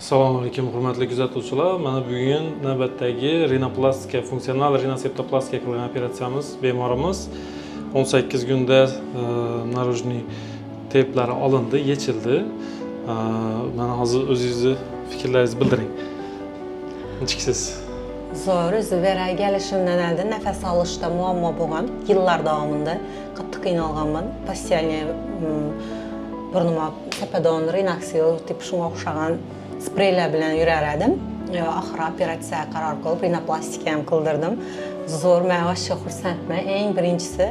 Assalomu alaykum, hurmatli kuzatuvchilar. Mana bugun navbatdagi rinoplastika, funksional rinoseptoplastika qilgan operatsiyamiz. Bemorimiz 18 kunda narujniy teplari olindi, yechildi. Mana hozir o'zingizni fikrlaringizni bildiring. Nechksiz? Zo'r, o'zi veray gelishimdan oldin nafas olishda muammo bo'lgan. Yillar davomida qattiq qiynalganman. Postoyanniy burnuma tepadan rinoxil tip shunga o'xshagan spreylar bilan yurar edim. Oxiri operatsiya qaror qilib rinoplastika ham qildirdim. Zo'r, men vashsha xursandman. Eng birinchisi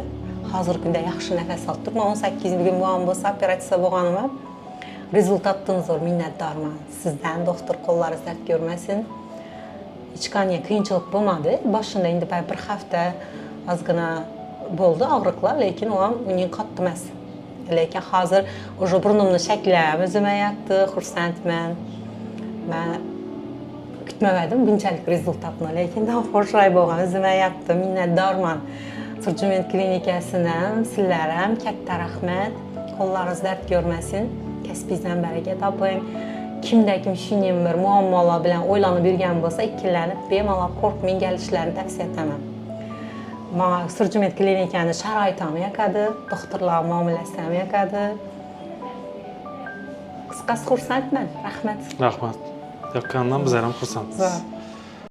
hozirgi kunda yaxshi nafas olib turibman. 18 kun muammo bo'lsa operatsiya bo'lganimga rezultatdan zo'r minnatdorman. Sizdan doktor qo'llaringiz dard ko'rmasin. Hech qanday qiyinchilik bo'lmadi. Boshida endi bir hafta ozgina bo'ldi og'riqlar, lekin u ham uning qattiq emas. Lekin hozir o'sha burnimni shaklim o'zim aytdi, xursandman. Men kutmagandim bunchalik rezultatni, lekin xo'shay bo'lgan, o'zim aytdi, minnatdorman. Surjment klinikasidan sizlar ham katta rahmat. Qo'llaringiz dard ko'rmasin. Kasbingizdan baraka toping. Kimda-kim shunday bir muammolar bilan o'ylanib yurgan bo'lsa, ikkilanib, bemalol qo'rqmang, kelishlarini tavsiya etaman. Mana Surjment klinikani sharoiti ham yoqadi, doktorlar muomalasi ham yoqadi. Qisqasi xursandman. Rahmat. Rahmat. Yoqqandan biz ham xursandmiz.